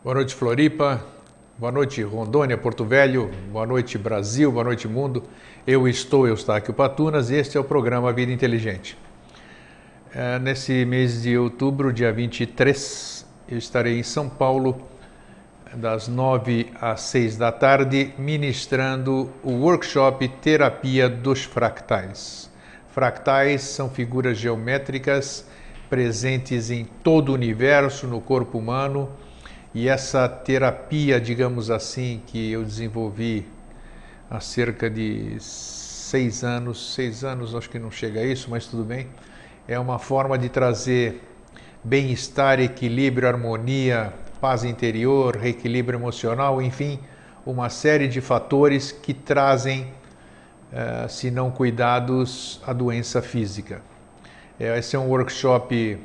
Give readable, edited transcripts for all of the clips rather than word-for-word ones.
Boa noite, Floripa. Boa noite, Rondônia, Porto Velho. Boa noite, Brasil. Boa noite, mundo. Eu estou Eustáquio Patunas e este é o programa Vida Inteligente. Nesse mês de outubro, dia 23, eu estarei em São Paulo, das 9 às 6 da tarde, ministrando o workshop Terapia dos Fractais. Fractais são figuras geométricas presentes em todo o universo, no corpo humano. E essa terapia, digamos assim, que eu desenvolvi há cerca de 6 anos, acho que não chega a isso, mas tudo bem, é uma forma de trazer bem-estar, equilíbrio, harmonia, paz interior, reequilíbrio emocional, enfim, uma série de fatores que trazem, se não cuidados, a doença física. Esse é um workshop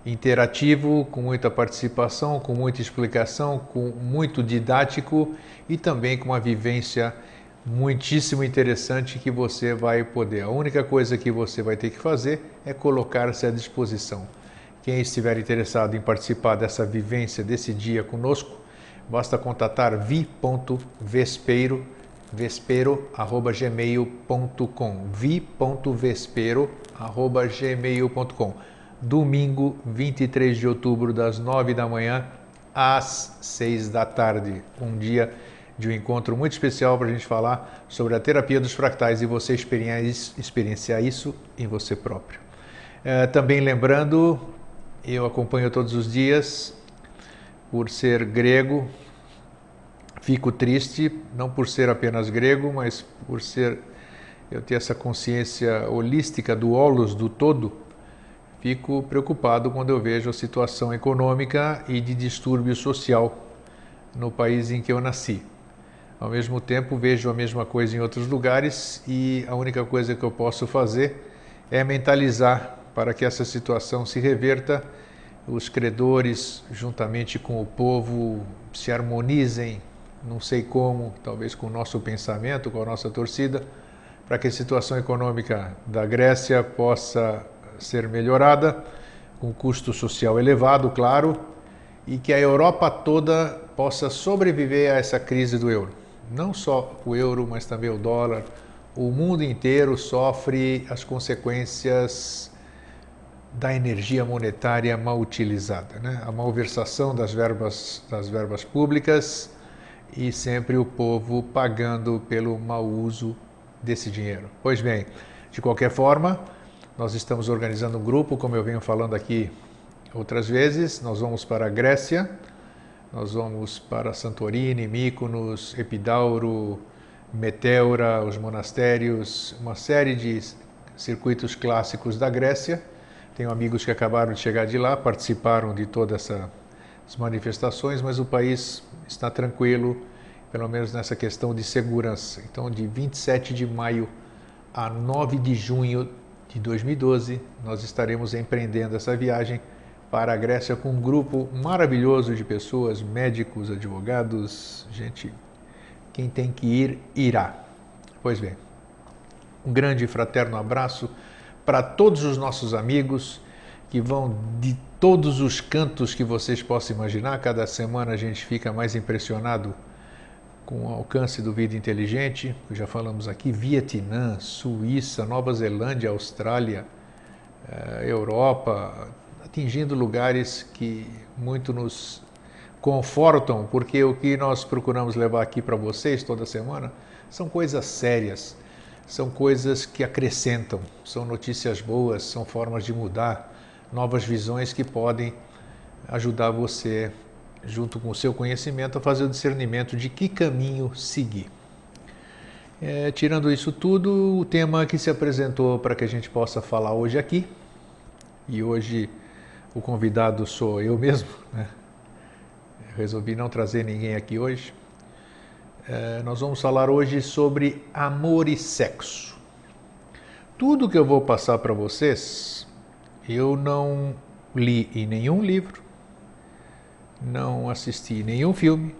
interativo, com muita participação, com muita explicação, com muito didático e também com uma vivência muitíssimo interessante que você vai poder. A única coisa que você vai ter que fazer é colocar-se à disposição. Quem estiver interessado em participar dessa vivência, desse dia conosco, basta contatar vi.vespero@gmail.com vi.vespero@gmail.com. Domingo, 23 de outubro, das 9 da manhã às 6 da tarde. Um dia de um encontro muito especial para a gente falar sobre a terapia dos fractais e você experienciar isso em você próprio. Também lembrando, eu acompanho todos os dias, por ser grego, fico triste, não por ser apenas grego, mas por eu ter essa consciência holística do holos, do todo. Fico preocupado quando eu vejo a situação econômica e de distúrbio social no país em que eu nasci. Ao mesmo tempo, vejo a mesma coisa em outros lugares e a única coisa que eu posso fazer é mentalizar para que essa situação se reverta, os credores, juntamente com o povo, se harmonizem, não sei como, talvez com o nosso pensamento, com a nossa torcida, para que a situação econômica da Grécia possa ser melhorada, com custo social elevado, claro, e que a Europa toda possa sobreviver a essa crise do euro. Não só o euro, mas também o dólar. O mundo inteiro sofre as consequências da energia monetária mal utilizada, né? A malversação das verbas públicas e sempre o povo pagando pelo mau uso desse dinheiro. Pois bem, de qualquer forma, nós estamos organizando um grupo, como eu venho falando aqui outras vezes. Nós vamos para a Grécia, nós vamos para Santorini, Mykonos, Epidauro, Meteora, os monastérios, uma série de circuitos clássicos da Grécia. Tenho amigos que acabaram de chegar de lá, participaram de todas essas manifestações, mas o país está tranquilo, pelo menos nessa questão de segurança. Então, de 27 de maio a 9 de junho de 2012, nós estaremos empreendendo essa viagem para a Grécia com um grupo maravilhoso de pessoas, médicos, advogados, gente, quem tem que ir, irá. Pois bem, um grande e fraterno abraço para todos os nossos amigos que vão de todos os cantos que vocês possam imaginar. Cada semana a gente fica mais impressionado com o alcance do Vida Inteligente, que já falamos aqui, Vietnã, Suíça, Nova Zelândia, Austrália, Europa, atingindo lugares que muito nos confortam, porque o que nós procuramos levar aqui para vocês toda semana são coisas sérias, são coisas que acrescentam, são notícias boas, são formas de mudar, novas visões que podem ajudar você, junto com o seu conhecimento, a fazer o discernimento de que caminho seguir. Tirando isso tudo, o tema que se apresentou para que a gente possa falar hoje aqui, e hoje o convidado sou eu mesmo, né? Resolvi não trazer ninguém aqui hoje. Nós vamos falar hoje sobre amor e sexo. Tudo que eu vou passar para vocês, eu não li em nenhum livro, não assisti nenhum filme,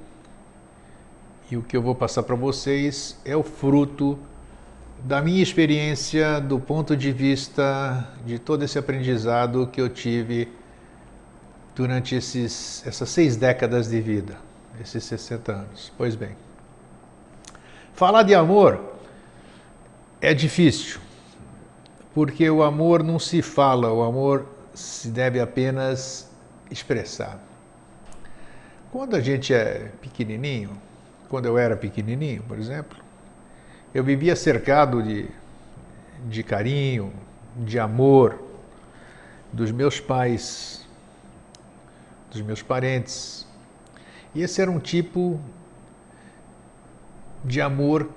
e o que eu vou passar para vocês é o fruto da minha experiência, do ponto de vista de todo esse aprendizado que eu tive durante essas 6 décadas de vida, esses 60 anos. Pois bem, falar de amor é difícil, porque o amor não se fala, o amor se deve apenas expressar. Quando a gente é pequenininho, quando eu era pequenininho, por exemplo, eu vivia cercado de carinho, de amor dos meus pais, dos meus parentes. E esse era um tipo de amor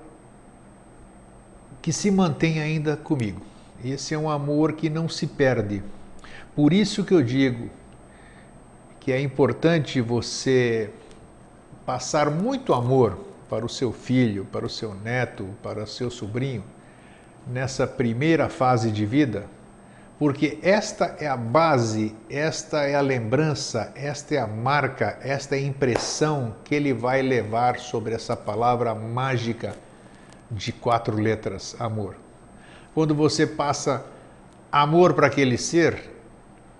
que se mantém ainda comigo. Esse é um amor que não se perde. Por isso que eu digo que é importante você passar muito amor para o seu filho, para o seu neto, para o seu sobrinho, nessa primeira fase de vida, porque esta é a base, esta é a lembrança, esta é a marca, esta é a impressão que ele vai levar sobre essa palavra mágica de 4 letras, amor. Quando você passa amor para aquele ser,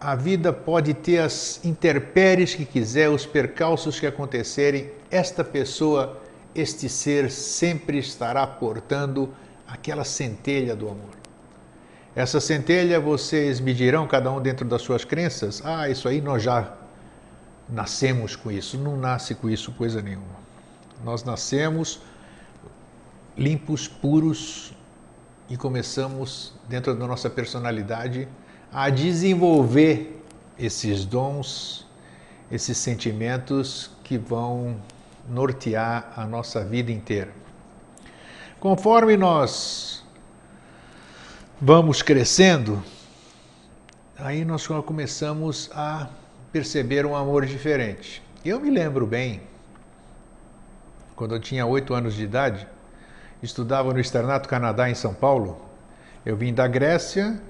a vida pode ter as intempéries que quiser, os percalços que acontecerem, esta pessoa, este ser sempre estará portando aquela centelha do amor. Essa centelha vocês medirão cada um dentro das suas crenças? Ah, isso aí nós já nascemos com isso. Não nasce com isso coisa nenhuma. Nós nascemos limpos, puros e começamos, dentro da nossa personalidade, a desenvolver esses dons, esses sentimentos que vão nortear a nossa vida inteira. Conforme nós vamos crescendo, aí nós começamos a perceber um amor diferente. Eu me lembro bem, quando eu tinha 8 anos de idade, estudava no Externato Canadá em São Paulo. Eu vim da Grécia,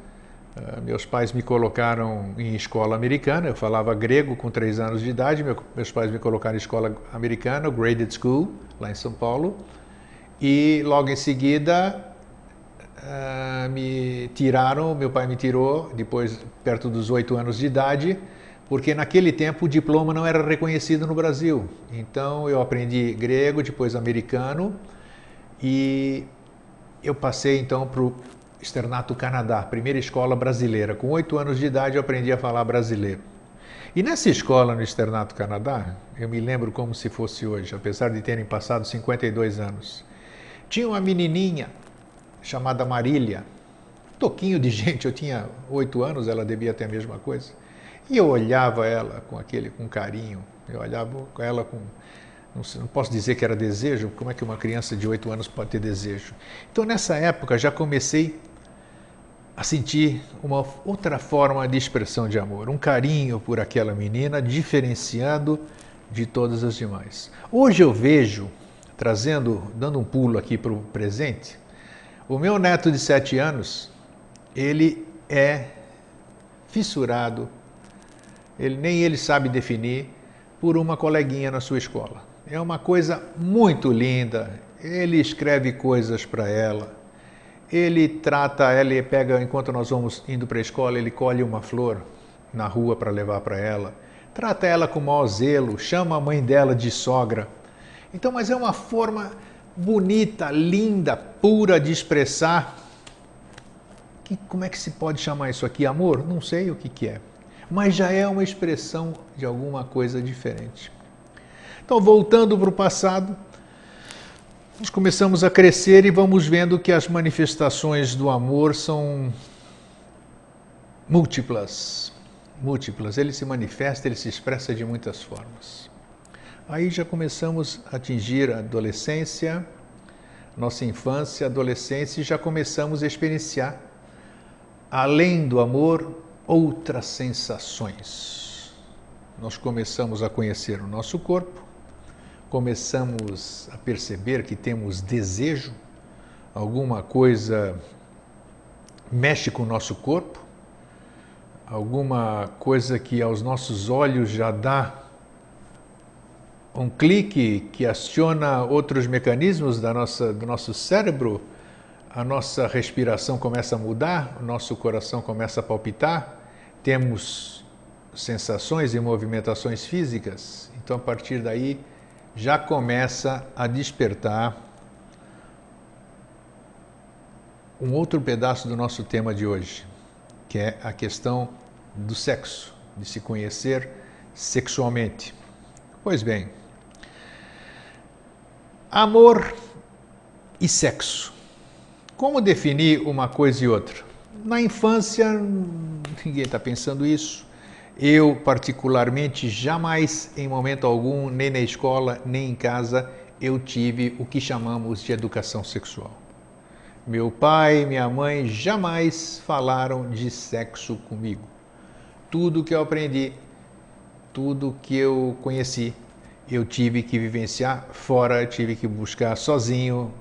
meus pais me colocaram em escola americana, eu falava grego com 3 anos de idade, meus pais me colocaram em escola americana, graded school, lá em São Paulo, e logo em seguida meu pai me tirou, depois perto dos 8 anos de idade, porque naquele tempo o diploma não era reconhecido no Brasil. Então eu aprendi grego, depois americano, e eu passei então para o Externato Canadá, primeira escola brasileira. Com 8 anos de idade eu aprendi a falar brasileiro. E nessa escola no Externato Canadá, eu me lembro como se fosse hoje, apesar de terem passado 52 anos, tinha uma menininha chamada Marília, toquinho de gente, eu tinha 8 anos, ela devia ter a mesma coisa. E eu olhava ela com carinho, eu olhava ela com... Não posso dizer que era desejo, como é que uma criança de 8 anos pode ter desejo? Então nessa época já comecei a sentir uma outra forma de expressão de amor, um carinho por aquela menina, diferenciando de todas as demais. Hoje eu vejo, dando um pulo aqui para o presente, o meu neto de 7 anos, ele é fissurado, nem ele sabe definir, por uma coleguinha na sua escola. É uma coisa muito linda, ele escreve coisas para ela, ele trata ela, ele pega, enquanto nós vamos indo para a escola, ele colhe uma flor na rua para levar para ela, trata ela com o maior zelo, chama a mãe dela de sogra. Então, mas é uma forma bonita, linda, pura de expressar. Como é que se pode chamar isso aqui? Amor? Não sei o que é, mas já é uma expressão de alguma coisa diferente. Então, voltando para o passado, nós começamos a crescer e vamos vendo que as manifestações do amor são múltiplas. Ele se manifesta, ele se expressa de muitas formas. Aí já começamos a atingir a adolescência, nossa infância, adolescência, e já começamos a experienciar, além do amor, outras sensações. Nós começamos a conhecer o nosso corpo, começamos a perceber que temos desejo, alguma coisa mexe com o nosso corpo, alguma coisa que aos nossos olhos já dá um clique que aciona outros mecanismos do nosso cérebro, a nossa respiração começa a mudar, o nosso coração começa a palpitar, temos sensações e movimentações físicas, então a partir daí já começa a despertar um outro pedaço do nosso tema de hoje, que é a questão do sexo, de se conhecer sexualmente. Pois bem, amor e sexo. Como definir uma coisa e outra? Na infância, ninguém está pensando isso. Eu, particularmente, jamais, em momento algum, nem na escola, nem em casa, eu tive o que chamamos de educação sexual. Meu pai e minha mãe jamais falaram de sexo comigo. Tudo que eu aprendi, tudo que eu conheci, eu tive que vivenciar fora, tive que buscar sozinho,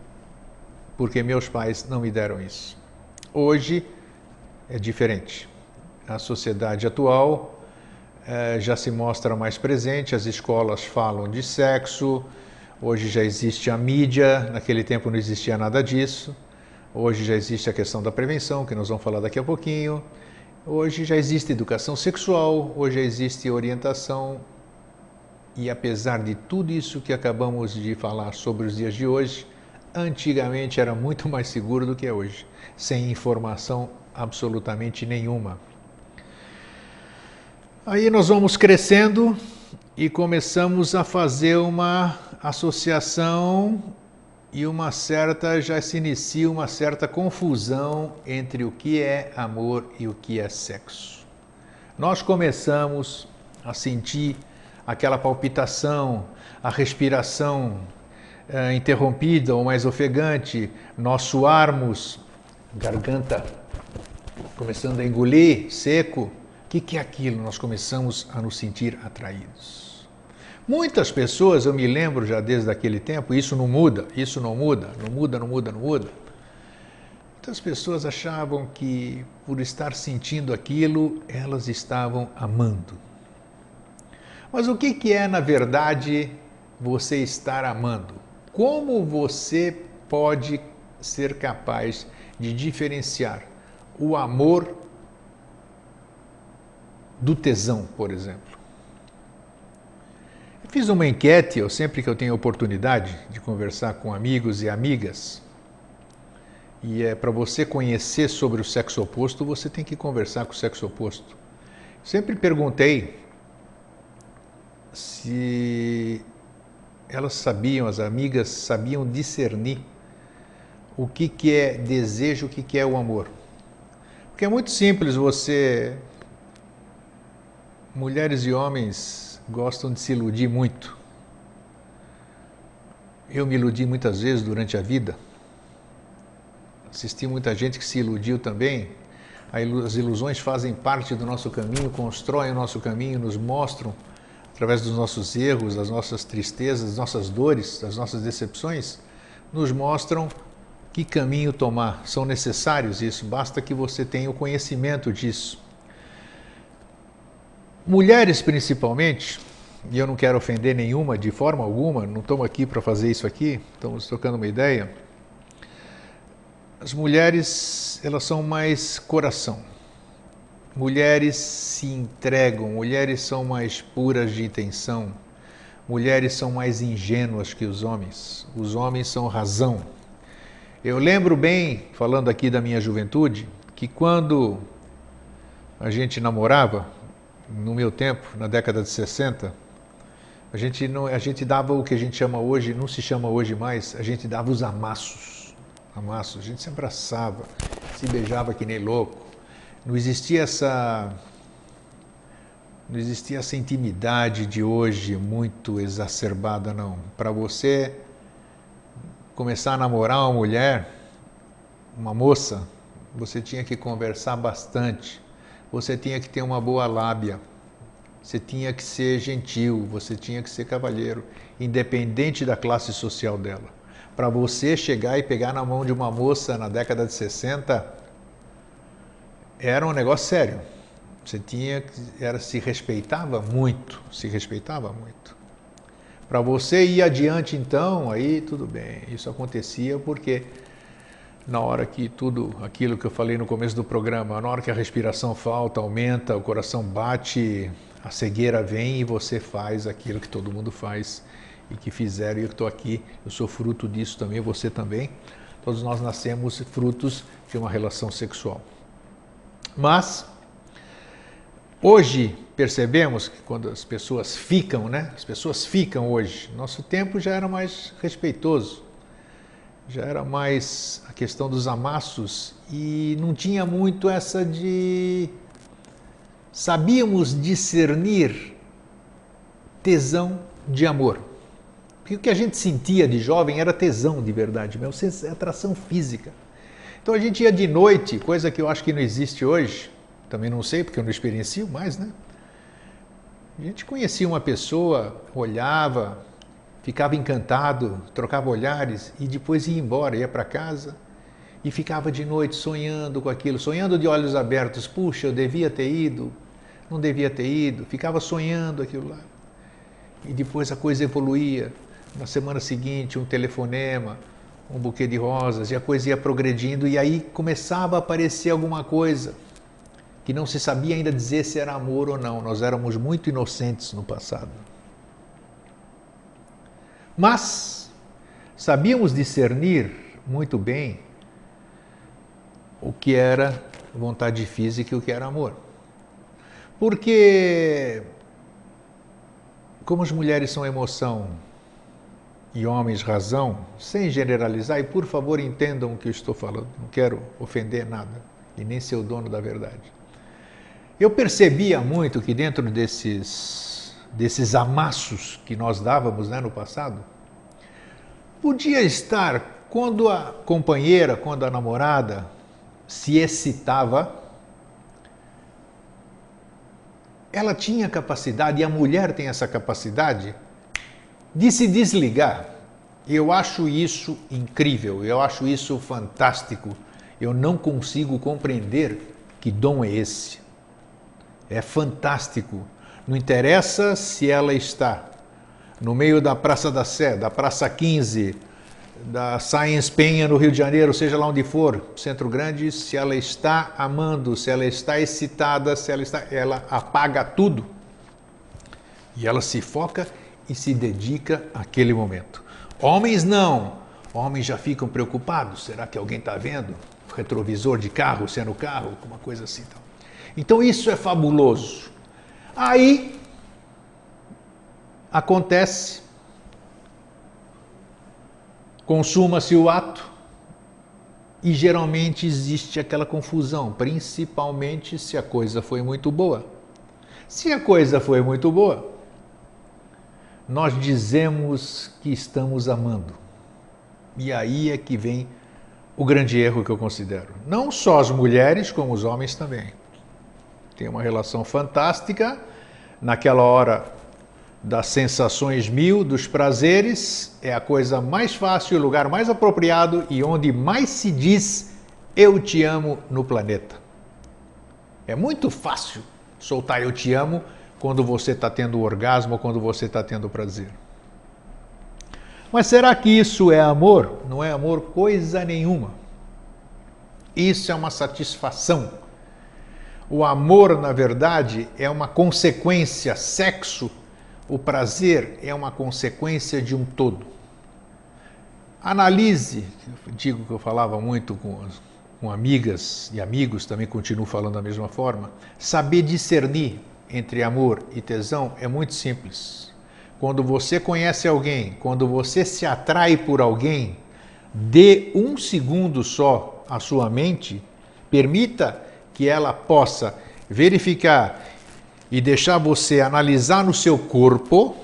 porque meus pais não me deram isso. Hoje é diferente. A sociedade atual já se mostra mais presente, as escolas falam de sexo, hoje já existe a mídia, naquele tempo não existia nada disso. Hoje já existe a questão da prevenção, que nós vamos falar daqui a pouquinho. Hoje já existe educação sexual, hoje já existe orientação. E apesar de tudo isso que acabamos de falar sobre os dias de hoje, antigamente era muito mais seguro do que é hoje, sem informação absolutamente nenhuma. Aí nós vamos crescendo e começamos a fazer uma associação e já se inicia uma certa confusão entre o que é amor e o que é sexo. Nós começamos a sentir aquela palpitação, a respiração interrompida ou mais ofegante, nós suarmos, garganta começando a engolir, seco. O que é aquilo? Nós começamos a nos sentir atraídos. Muitas pessoas, eu me lembro já desde aquele tempo, isso não muda, não muda. Muitas pessoas achavam que por estar sentindo aquilo, elas estavam amando. Mas o que é, na verdade, você estar amando? Como você pode ser capaz de diferenciar o amor do tesão, por exemplo? Eu fiz uma enquete, sempre que eu tenho oportunidade de conversar com amigos e amigas, e para você conhecer sobre o sexo oposto, você tem que conversar com o sexo oposto. Sempre perguntei se elas sabiam, as amigas sabiam discernir o que é desejo, o que é o amor. Porque é muito simples mulheres e homens gostam de se iludir muito. Eu me iludi muitas vezes durante a vida. Assisti muita gente que se iludiu também. As ilusões fazem parte do nosso caminho, constroem o nosso caminho, nos mostram, através dos nossos erros, das nossas tristezas, das nossas dores, das nossas decepções, nos mostram que caminho tomar. São necessários isso, basta que você tenha o conhecimento disso. Mulheres principalmente, e eu não quero ofender nenhuma de forma alguma, não estamos aqui para fazer isso aqui, estamos trocando uma ideia. As mulheres, elas são mais coração. Mulheres se entregam, mulheres são mais puras de intenção. Mulheres são mais ingênuas que os homens. Os homens são razão. Eu lembro bem, falando aqui da minha juventude, que quando a gente namorava, no meu tempo, na década de 60, a gente dava o que a gente chama hoje, não se chama hoje mais, a gente dava os amassos. A gente se abraçava, se beijava que nem louco. Não existia essa intimidade de hoje muito exacerbada, não. Para você começar a namorar uma mulher, uma moça, você tinha que conversar bastante, você tinha que ter uma boa lábia, você tinha que ser gentil, você tinha que ser cavalheiro, independente da classe social dela. Para você chegar e pegar na mão de uma moça na década de 60, era um negócio sério. Se respeitava muito, Para você ir adiante então, aí tudo bem. Isso acontecia porque na hora que tudo aquilo que eu falei no começo do programa, na hora que a respiração falta, aumenta, o coração bate, a cegueira vem e você faz aquilo que todo mundo faz e que fizeram, e eu estou aqui, eu sou fruto disso também, você também. Todos nós nascemos frutos de uma relação sexual. Mas hoje percebemos que quando as pessoas ficam, né? As pessoas ficam hoje. Nosso tempo já era mais respeitoso, já era mais a questão dos amassos e não tinha muito essa de... Sabíamos discernir tesão de amor. Porque o que a gente sentia de jovem era tesão de verdade, mesmo, atração física. Então a gente ia de noite, coisa que eu acho que não existe hoje, também não sei porque eu não experiencio mais, né? A gente conhecia uma pessoa, olhava, ficava encantado, trocava olhares e depois ia embora, ia para casa e ficava de noite sonhando com aquilo, sonhando de olhos abertos. Puxa, eu devia ter ido, não devia ter ido, ficava sonhando aquilo lá. E depois a coisa evoluía. Na semana seguinte, um telefonema, um buquê de rosas, e a coisa ia progredindo, e aí começava a aparecer alguma coisa que não se sabia ainda dizer se era amor ou não. Nós éramos muito inocentes no passado. Mas sabíamos discernir muito bem o que era vontade física e o que era amor. Porque, como as mulheres são emoção e homens razão, sem generalizar, e por favor entendam o que eu estou falando, não quero ofender nada e nem ser o dono da verdade. Eu percebia muito que dentro desses amassos que nós dávamos, né, no passado, podia estar quando a companheira, quando a namorada se excitava, ela tinha capacidade, e a mulher tem essa capacidade, de se desligar. Eu acho isso incrível, eu acho isso fantástico. Eu não consigo compreender que dom é esse. É fantástico. Não interessa se ela está no meio da Praça da Sé, da Praça 15, da Science Penha no Rio de Janeiro, seja lá onde for, Centro Grande, se ela está amando, se ela está excitada, ela apaga tudo e ela se foca e se dedica àquele momento. Homens não. Homens já ficam preocupados. Será que alguém está vendo? O retrovisor de carro, se é no carro, alguma coisa assim. Então isso é fabuloso. Aí acontece, consuma-se o ato e geralmente existe aquela confusão, principalmente se a coisa foi muito boa. Se a coisa foi muito boa, nós dizemos que estamos amando. E aí é que vem o grande erro que eu considero. Não só as mulheres, como os homens também. Tem uma relação fantástica, naquela hora das sensações mil, dos prazeres, é a coisa mais fácil, o lugar mais apropriado e onde mais se diz eu te amo no planeta. É muito fácil soltar eu te amo quando você está tendo orgasmo ou quando você está tendo prazer. Mas será que isso é amor? Não é amor coisa nenhuma. Isso é uma satisfação. O amor, na verdade, é uma consequência. Sexo, o prazer, é uma consequência de um todo. Analise, digo que eu falava muito com amigas e amigos, também continuo falando da mesma forma. Saber discernir entre amor e tesão é muito simples. Quando você conhece alguém, quando você se atrai por alguém, dê um segundo só à sua mente, permita que ela possa verificar e deixar você analisar no seu corpo.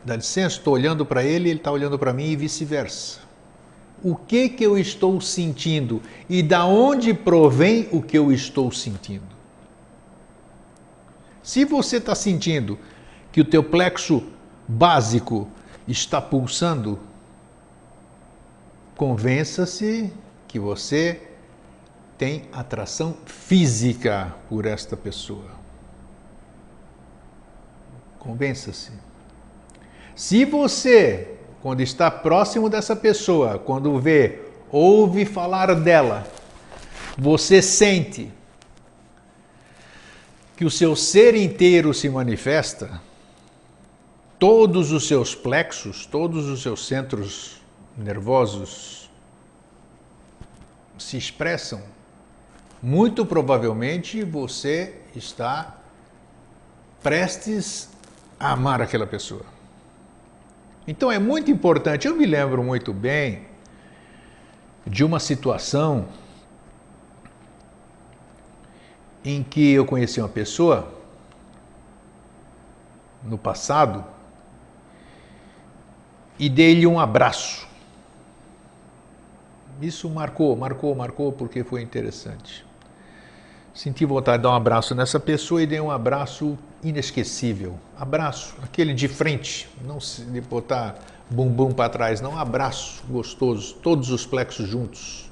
Dá licença, estou olhando para ele, ele está olhando para mim e vice-versa. O que eu estou sentindo e da onde provém o que eu estou sentindo? Se você está sentindo que o teu plexo básico está pulsando, convença-se que você tem atração física por esta pessoa. Convença-se. Se você, quando está próximo dessa pessoa, quando vê ouve falar dela, você sente que o seu ser inteiro se manifesta, todos os seus plexos, todos os seus centros nervosos se expressam, muito provavelmente você está prestes a amar aquela pessoa. Então é muito importante, eu me lembro muito bem de uma situação em que eu conheci uma pessoa no passado e dei-lhe um abraço. Isso marcou porque foi interessante. Senti vontade de dar um abraço nessa pessoa e dei um abraço inesquecível. Abraço, aquele de frente, não de botar bumbum para trás, não, um abraço gostoso, todos os plexos juntos.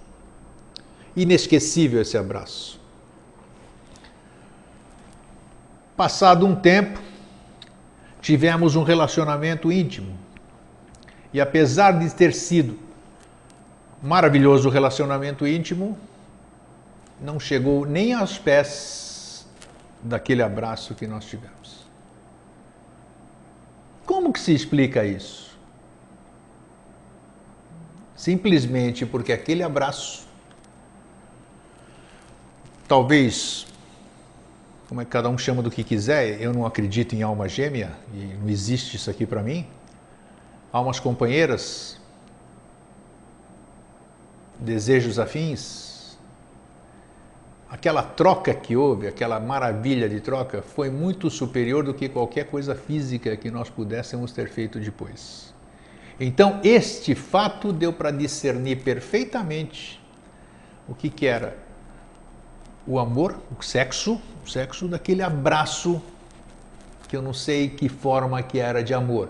Inesquecível esse abraço. Passado um tempo, tivemos um relacionamento íntimo. E apesar de ter sido maravilhoso o relacionamento íntimo, não chegou nem aos pés daquele abraço que nós tivemos. Como que se explica isso? Simplesmente porque aquele abraço, talvez, como é que cada um chama do que quiser, eu não acredito em alma gêmea, e não existe isso aqui para mim, almas companheiras, desejos afins, aquela troca que houve, aquela maravilha de troca, foi muito superior do que qualquer coisa física que nós pudéssemos ter feito depois. Então, este fato deu para discernir perfeitamente o que era o amor, o sexo daquele abraço, que eu não sei que forma que era de amor.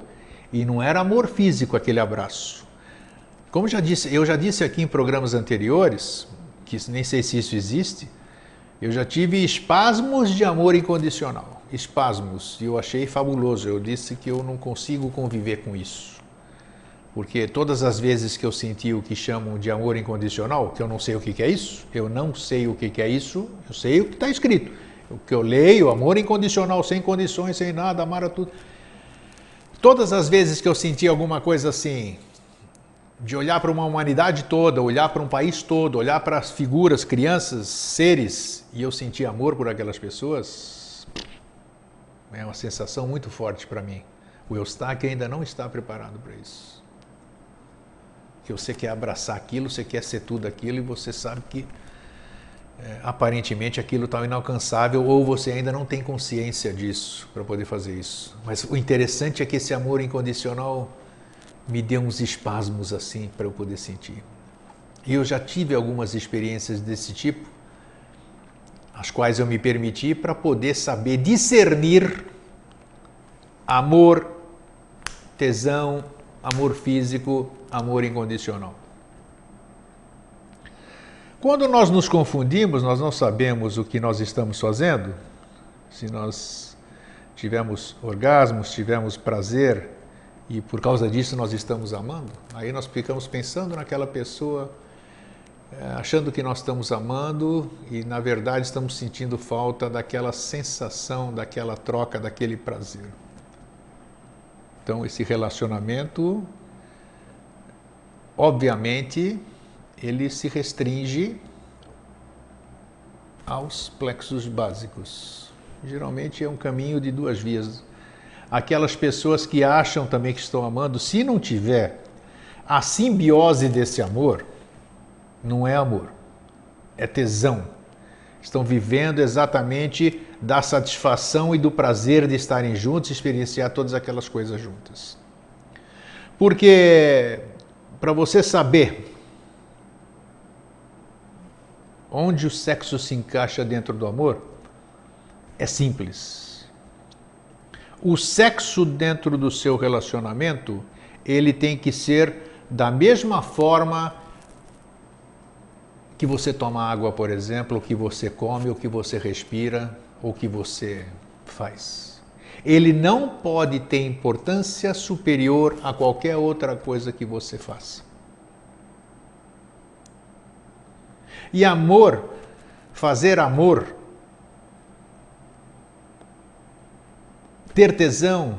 E não era amor físico aquele abraço. Como eu já disse aqui em programas anteriores, que nem sei se isso existe, eu já tive espasmos de amor incondicional. Espasmos. E eu achei fabuloso. Eu disse que eu não consigo conviver com isso. Porque todas as vezes que eu senti o que chamam de amor incondicional, que eu não sei o que é isso, eu não sei o que é isso, eu sei o que está escrito. O que eu leio, amor incondicional, sem condições, sem nada, amar a tudo. Todas as vezes que eu senti alguma coisa assim, de olhar para uma humanidade toda, olhar para um país todo, olhar para as figuras, crianças, seres, e eu senti amor por aquelas pessoas, é uma sensação muito forte para mim. O Eustáquio ainda não está preparado para isso. Que você quer abraçar aquilo, você quer ser tudo aquilo, e você sabe que aparentemente aquilo está inalcançável, ou você ainda não tem consciência disso para poder fazer isso. Mas o interessante é que esse amor incondicional me deu uns espasmos assim para eu poder sentir. E eu já tive algumas experiências desse tipo, as quais eu me permiti para poder saber discernir amor, tesão, amor físico, amor incondicional. Quando nós nos confundimos, nós não sabemos o que nós estamos fazendo. Se nós tivemos orgasmos, tivemos prazer, e por causa disso nós estamos amando, aí nós ficamos pensando naquela pessoa, achando que nós estamos amando e na verdade estamos sentindo falta daquela sensação, daquela troca, daquele prazer. Então esse relacionamento, obviamente, ele se restringe aos plexos básicos. Geralmente é um caminho de duas vias. Aquelas pessoas que acham também que estão amando, se não tiver a simbiose desse amor, não é amor, é tesão. Estão vivendo exatamente da satisfação e do prazer de estarem juntos e experienciar todas aquelas coisas juntas. Porque, para você saber onde o sexo se encaixa dentro do amor, é simples. O sexo dentro do seu relacionamento, ele tem que ser da mesma forma que você toma água, por exemplo, o que você come, o que você respira, o que você faz. Ele não pode ter importância superior a qualquer outra coisa que você faça. E amor, fazer amor, ter tesão,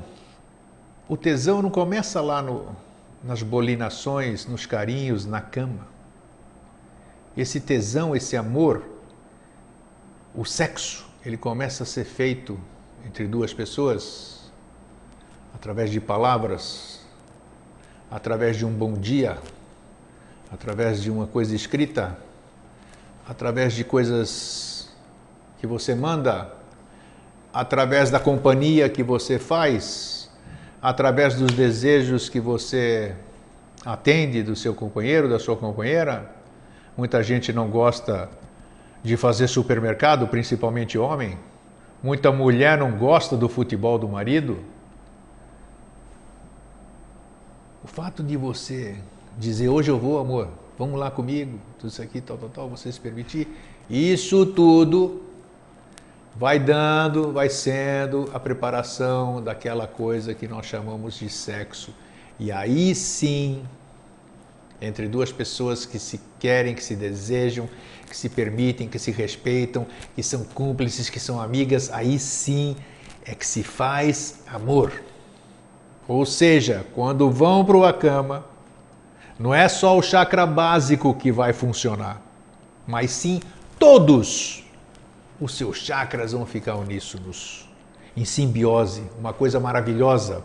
o tesão não começa lá nas bolinações, nos carinhos, na cama. Esse tesão, esse amor, o sexo, ele começa a ser feito entre duas pessoas, através de palavras, através de um bom dia, através de uma coisa escrita, através de coisas que você manda, através da companhia que você faz, através dos desejos que você atende do seu companheiro, da sua companheira. Muita gente não gosta de fazer supermercado, principalmente homem. Muita mulher não gosta do futebol do marido. O fato de você dizer, hoje eu vou, amor, vamos lá comigo, tudo isso aqui, tal, você se permitir, isso tudo vai dando, vai sendo a preparação daquela coisa que nós chamamos de sexo. E aí sim, entre duas pessoas que se querem, que se desejam, que se permitem, que se respeitam, que são cúmplices, que são amigas, aí sim é que se faz amor. Ou seja, quando vão para a cama, não é só o chakra básico que vai funcionar, mas sim todos os seus chakras vão ficar uníssonos, em simbiose, uma coisa maravilhosa.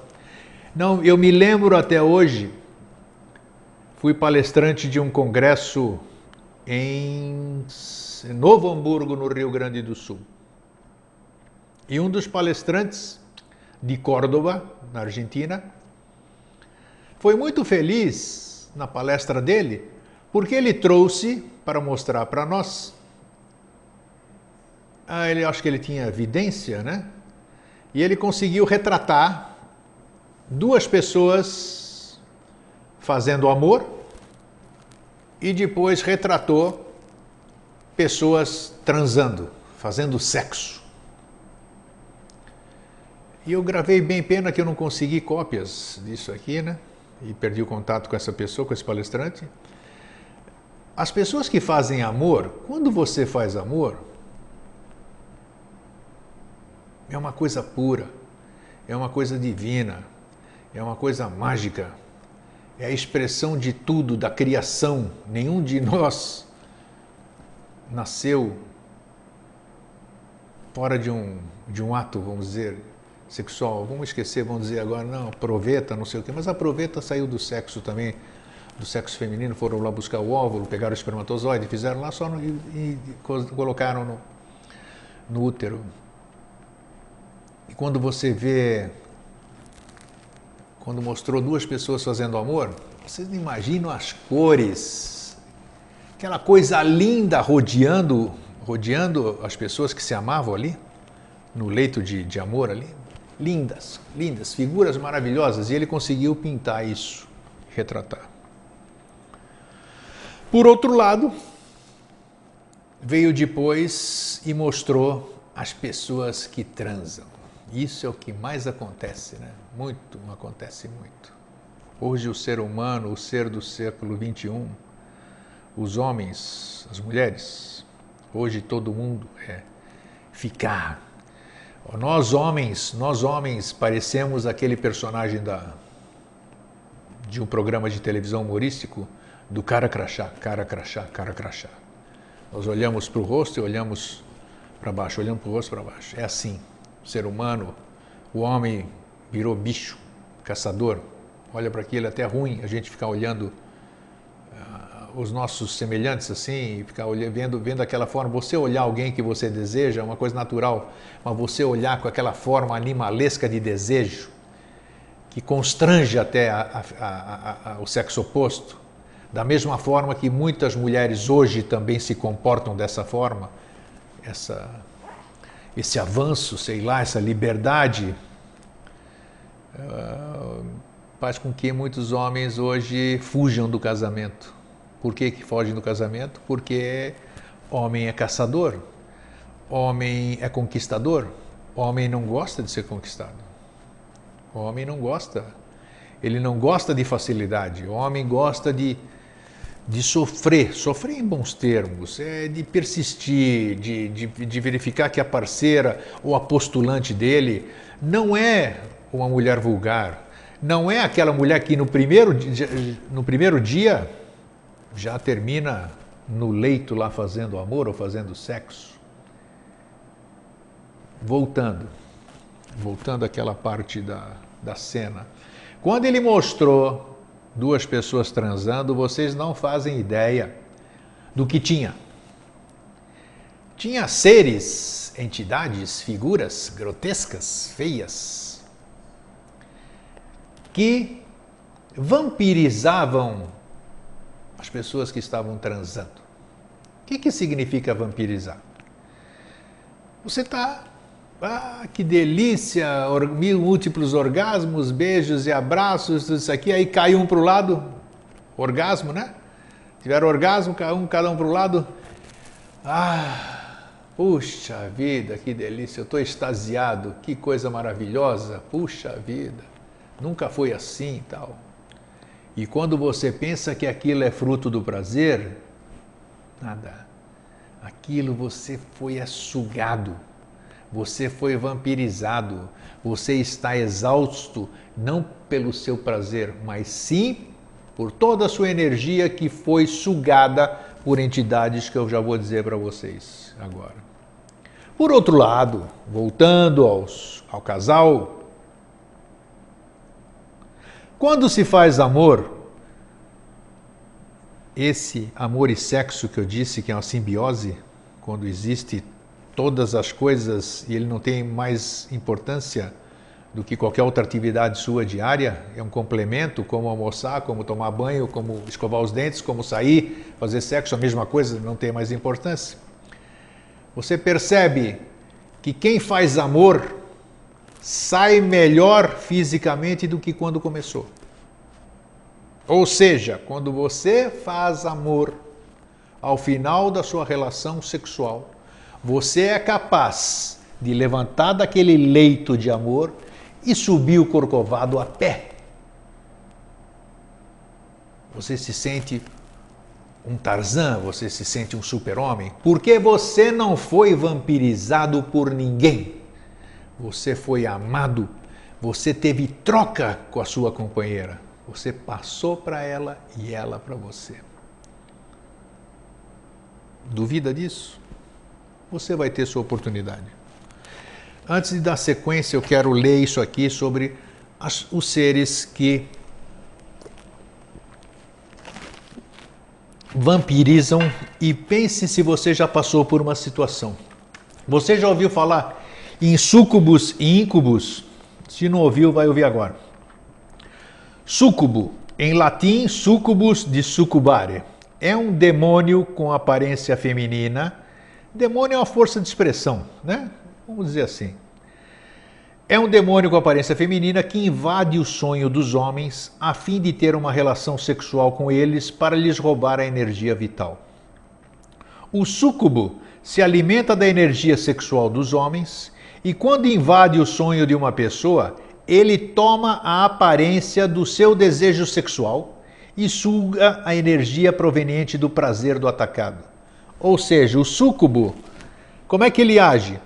Não, eu me lembro até hoje, fui palestrante de um congresso em Novo Hamburgo, no Rio Grande do Sul. E um dos palestrantes de Córdoba, na Argentina, foi muito feliz na palestra dele, porque ele trouxe para mostrar para nós, acho que ele tinha vidência, né? E ele conseguiu retratar duas pessoas fazendo amor e depois retratou pessoas transando, fazendo sexo. E eu gravei bem, pena que eu não consegui cópias disso aqui, né? E perdi o contato com essa pessoa, com esse palestrante. As pessoas que fazem amor, quando você faz amor, é uma coisa pura, é uma coisa divina, é uma coisa mágica, é a expressão de tudo, da criação. Nenhum de nós nasceu fora de um ato, vamos dizer, sexual. Vamos esquecer, vamos dizer agora, não, proveta, não sei o quê, mas a proveta saiu do sexo também, do sexo feminino, foram lá buscar o óvulo, pegaram o espermatozoide, fizeram lá só e colocaram no útero. E quando você vê, quando mostrou duas pessoas fazendo amor, vocês não imaginam as cores, aquela coisa linda rodeando as pessoas que se amavam ali, no leito de amor ali. Lindas, lindas, figuras maravilhosas, e ele conseguiu pintar isso, retratar. Por outro lado, veio depois e mostrou as pessoas que transam. Isso é o que mais acontece, né? Muito, acontece muito. Hoje o ser humano, o ser do século XXI, os homens, as mulheres, hoje todo mundo é ficar. Nós homens parecemos aquele personagem de um programa de televisão humorístico do cara crachá, cara crachá, cara crachá. Nós olhamos para o rosto e olhamos para baixo, olhamos para o rosto e para baixo. É assim, o ser humano, o homem virou bicho, caçador. Olha para aquilo, é até ruim a gente ficar olhando os nossos semelhantes assim, e ficar vendo aquela forma. Você olhar alguém que você deseja é uma coisa natural, mas você olhar com aquela forma animalesca de desejo, que constrange até o sexo oposto, da mesma forma que muitas mulheres hoje também se comportam dessa forma, esse avanço, sei lá, essa liberdade, faz com que muitos homens hoje fujam do casamento. Por que fogem do casamento? Porque homem é caçador, homem é conquistador, homem não gosta de ser conquistado. O homem não gosta, ele não gosta de facilidade, o homem gosta de de sofrer em bons termos, de persistir, de verificar que a parceira ou a postulante dele não é uma mulher vulgar, não é aquela mulher que no primeiro dia já termina no leito lá fazendo amor ou fazendo sexo. Voltando àquela parte da cena. Quando ele mostrou duas pessoas transando, vocês não fazem ideia do que tinha. Tinha seres, entidades, figuras grotescas, feias, que vampirizavam as pessoas que estavam transando. O que significa vampirizar? Você está... que delícia, múltiplos orgasmos, beijos e abraços, tudo isso aqui, aí cai um para o lado, orgasmo, né? Tiveram orgasmo, cada um para o lado. Puxa vida, que delícia, eu estou extasiado, que coisa maravilhosa, puxa vida, nunca foi assim e tal. E quando você pensa que aquilo é fruto do prazer, nada. Aquilo você foi sugado. Você foi vampirizado, você está exausto, não pelo seu prazer, mas sim por toda a sua energia que foi sugada por entidades que eu já vou dizer para vocês agora. Por outro lado, voltando ao casal, quando se faz amor, esse amor e sexo que eu disse que é uma simbiose, quando existe todas as coisas e ele não tem mais importância do que qualquer outra atividade sua diária, é um complemento, como almoçar, como tomar banho, como escovar os dentes, como sair, fazer sexo, a mesma coisa, não tem mais importância. Você percebe que quem faz amor sai melhor fisicamente do que quando começou. Ou seja, quando você faz amor ao final da sua relação sexual, você é capaz de levantar daquele leito de amor e subir o corcovado a pé. Você se sente um Tarzan, você se sente um super-homem, porque você não foi vampirizado por ninguém. Você foi amado, você teve troca com a sua companheira. Você passou para ela e ela para você. Duvida disso? Você vai ter sua oportunidade. Antes de dar sequência, eu quero ler isso aqui sobre os seres que vampirizam, e pense se você já passou por uma situação. Você já ouviu falar em súcubos e íncubos? Se não ouviu, vai ouvir agora. Súcubo, em latim, succubus de succubare, é um demônio com aparência feminina. Demônio é uma força de expressão, né? Vamos dizer assim. É um demônio com aparência feminina que invade o sonho dos homens a fim de ter uma relação sexual com eles para lhes roubar a energia vital. O súcubo se alimenta da energia sexual dos homens e quando invade o sonho de uma pessoa, ele toma a aparência do seu desejo sexual e suga a energia proveniente do prazer do atacado. Ou seja, o súcubo, como é que ele age?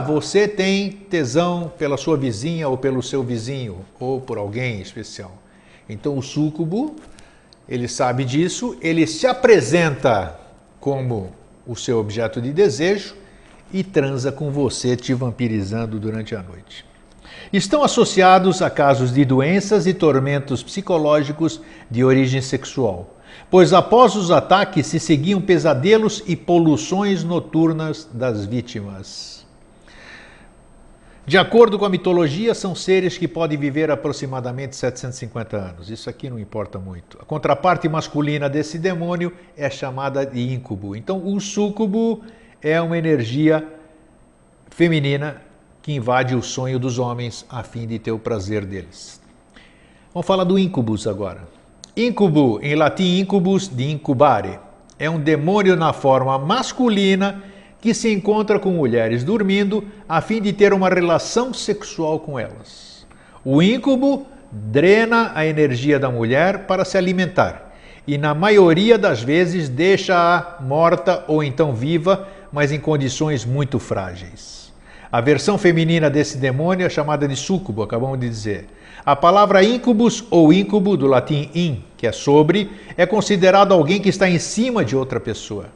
Você tem tesão pela sua vizinha ou pelo seu vizinho, ou por alguém especial. Então o súcubo, ele sabe disso, ele se apresenta como o seu objeto de desejo e transa com você, te vampirizando durante a noite. Estão associados a casos de doenças e tormentos psicológicos de origem sexual, pois após os ataques se seguiam pesadelos e poluições noturnas das vítimas. De acordo com a mitologia, são seres que podem viver aproximadamente 750 anos. Isso aqui não importa muito. A contraparte masculina desse demônio é chamada de íncubo. Então, o súcubo é uma energia feminina que invade o sonho dos homens a fim de ter o prazer deles. Vamos falar do íncubus agora. Íncubo, em latim incubus, de incubare, é um demônio na forma masculina que se encontra com mulheres dormindo a fim de ter uma relação sexual com elas. O íncubo drena a energia da mulher para se alimentar e na maioria das vezes deixa-a morta ou então viva, mas em condições muito frágeis. A versão feminina desse demônio é chamada de súcubo, acabamos de dizer. A palavra incubus ou íncubo, do latim in, que é sobre, é considerado alguém que está em cima de outra pessoa.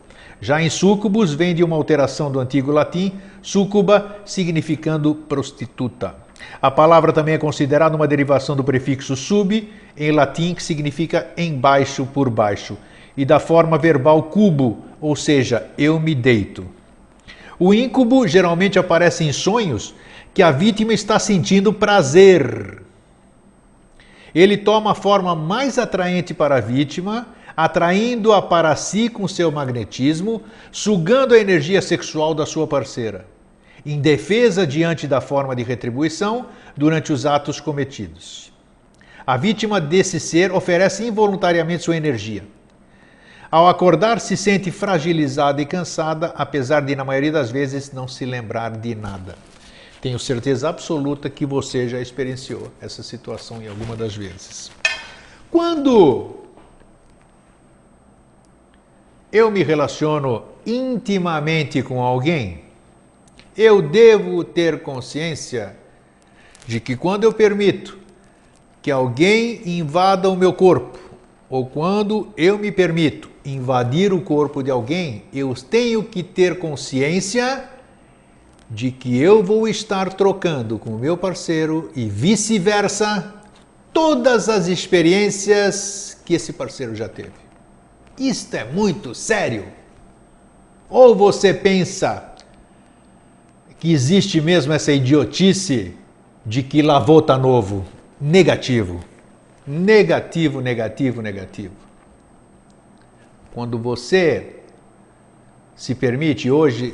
Já em súcubus vem de uma alteração do antigo latim, súcuba, significando prostituta. A palavra também é considerada uma derivação do prefixo sub, em latim, que significa embaixo, por baixo, e da forma verbal cubo, ou seja, eu me deito. O íncubo geralmente aparece em sonhos que a vítima está sentindo prazer. Ele toma a forma mais atraente para a vítima, atraindo-a para si com seu magnetismo, sugando a energia sexual da sua parceira, em defesa diante da forma de retribuição durante os atos cometidos. A vítima desse ser oferece involuntariamente sua energia. Ao acordar, se sente fragilizada e cansada, apesar de, na maioria das vezes, não se lembrar de nada. Tenho certeza absoluta que você já experienciou essa situação em alguma das vezes. Quando eu me relaciono intimamente com alguém, eu devo ter consciência de que quando eu permito que alguém invada o meu corpo, ou quando eu me permito invadir o corpo de alguém, eu tenho que ter consciência de que eu vou estar trocando com o meu parceiro e vice-versa todas as experiências que esse parceiro já teve. Isto é muito sério. Ou você pensa que existe mesmo essa idiotice de que lavou tá novo? Negativo. Negativo, negativo, negativo. Quando você se permite, hoje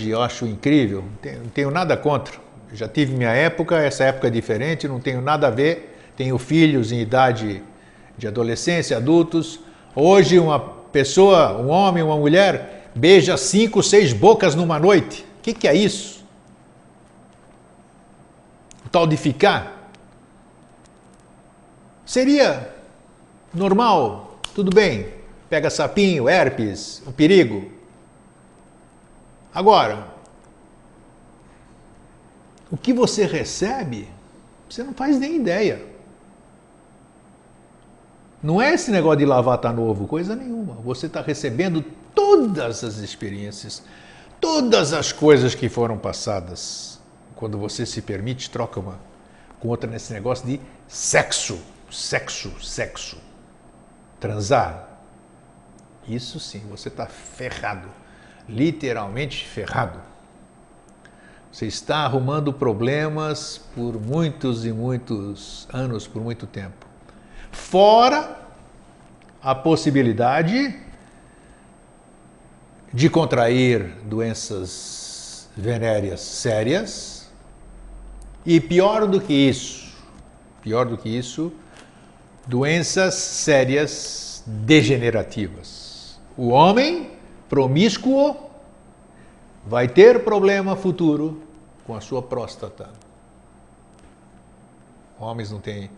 eu acho incrível, não tenho nada contra. Já tive minha época, essa época é diferente, não tenho nada a ver. Tenho filhos em idade de adolescência, adultos. Hoje uma pessoa, um homem, uma mulher, beija 5, 6 bocas numa noite. O que é isso? O tal de ficar? Seria normal, tudo bem. Pega sapinho, herpes, um perigo. Agora, o que você recebe, você não faz nem ideia. Não é esse negócio de lavar tá novo, coisa nenhuma. Você está recebendo todas as experiências, todas as coisas que foram passadas. Quando você se permite, troca uma com outra nesse negócio de sexo, sexo, sexo. Transar. Isso sim, você está ferrado. Literalmente ferrado. Você está arrumando problemas por muitos e muitos anos, por muito tempo. Fora a possibilidade de contrair doenças venéreas sérias e pior do que isso, doenças sérias degenerativas. O homem promíscuo vai ter problema futuro com a sua próstata. Homens não têm.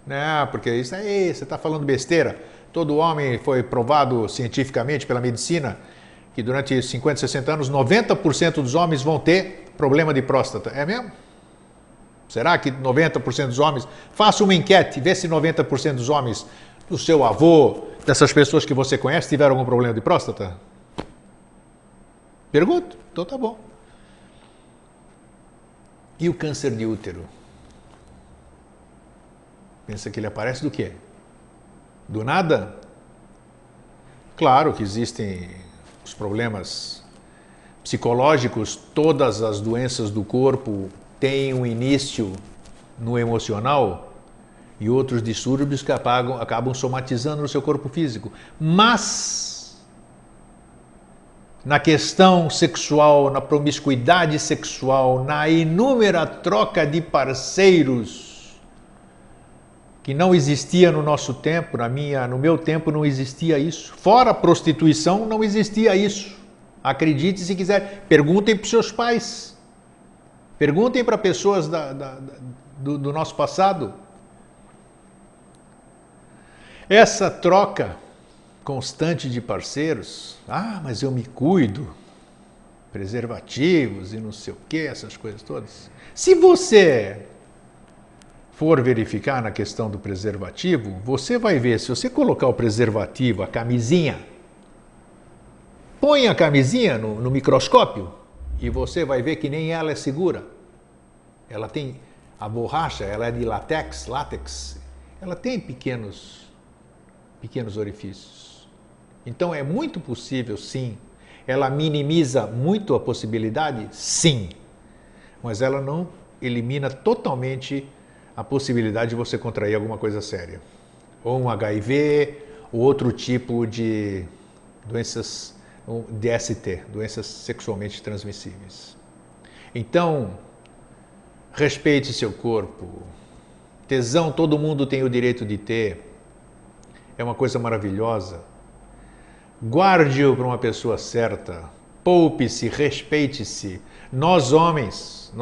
Não, porque isso aí, você está falando besteira. Todo homem foi provado cientificamente pela medicina que durante 50, 60 anos, 90% dos homens vão ter problema de próstata. É mesmo? Será que 90% dos homens? Faça uma enquete, vê se 90% dos homens, do seu avô, dessas pessoas que você conhece, tiveram algum problema de próstata? Pergunto? Então tá bom. E o câncer de útero? Pensa que ele aparece do quê? Do nada? Claro que existem os problemas psicológicos, todas as doenças do corpo têm um início no emocional e outros distúrbios que acabam somatizando no seu corpo físico. Mas na questão sexual, na promiscuidade sexual, na inúmera troca de parceiros, que não existia no nosso tempo, no meu tempo não existia isso. Fora a prostituição, não existia isso. Acredite se quiser. Perguntem para os seus pais. Perguntem para pessoas do nosso passado. Essa troca constante de parceiros. Ah, mas eu me cuido. Preservativos e não sei o que, essas coisas todas. Se você for verificar na questão do preservativo, você vai ver, se você colocar o preservativo, a camisinha, põe a camisinha no microscópio e você vai ver que nem ela é segura. Ela tem a borracha, ela é de látex, ela tem pequenos orifícios. Então é muito possível, sim. Ela minimiza muito a possibilidade? Sim. Mas ela não elimina totalmente a possibilidade de você contrair alguma coisa séria. Ou um HIV, ou outro tipo de doenças, DST, doenças sexualmente transmissíveis. Então, respeite seu corpo. Tesão todo mundo tem o direito de ter. É uma coisa maravilhosa. Guarde-o para uma pessoa certa. Poupe-se, respeite-se. Nós homens,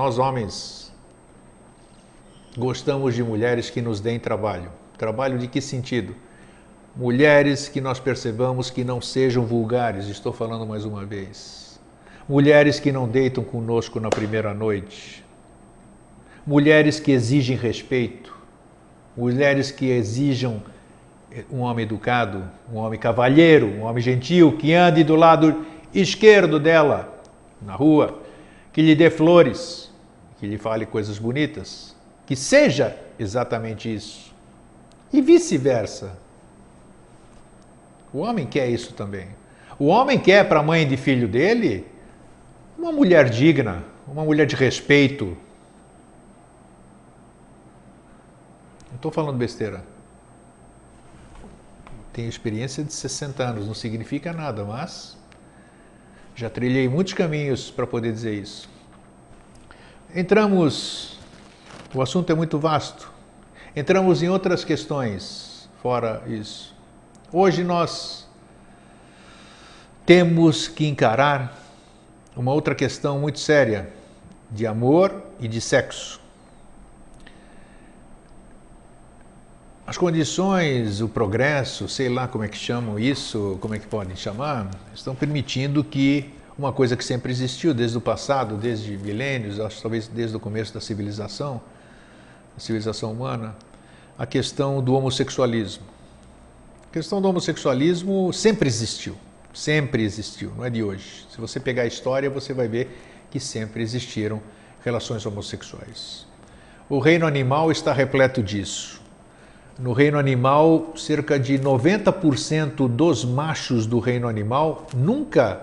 gostamos de mulheres que nos deem trabalho. Trabalho de que sentido? Mulheres que nós percebamos que não sejam vulgares, estou falando mais uma vez. Mulheres que não deitam conosco na primeira noite. Mulheres que exigem respeito. Mulheres que exijam um homem educado, um homem cavalheiro, um homem gentil, que ande do lado esquerdo dela, na rua, que lhe dê flores, que lhe fale coisas bonitas, que seja exatamente isso. E vice-versa. O homem quer isso também. O homem quer para a mãe de filho dele uma mulher digna, uma mulher de respeito. Não estou falando besteira. Tenho experiência de 60 anos, não significa nada, mas já trilhei muitos caminhos para poder dizer isso. O assunto é muito vasto. Entramos em outras questões fora isso. Hoje nós temos que encarar uma outra questão muito séria de amor e de sexo. As condições, o progresso, sei lá como é que chamam isso, como é que podem chamar, estão permitindo que uma coisa que sempre existiu desde o passado, desde milênios, acho talvez desde o começo da civilização humana, a questão do homossexualismo. A questão do homossexualismo sempre existiu, não é de hoje. Se você pegar a história, você vai ver que sempre existiram relações homossexuais. O reino animal está repleto disso. No reino animal, cerca de 90% dos machos do reino animal nunca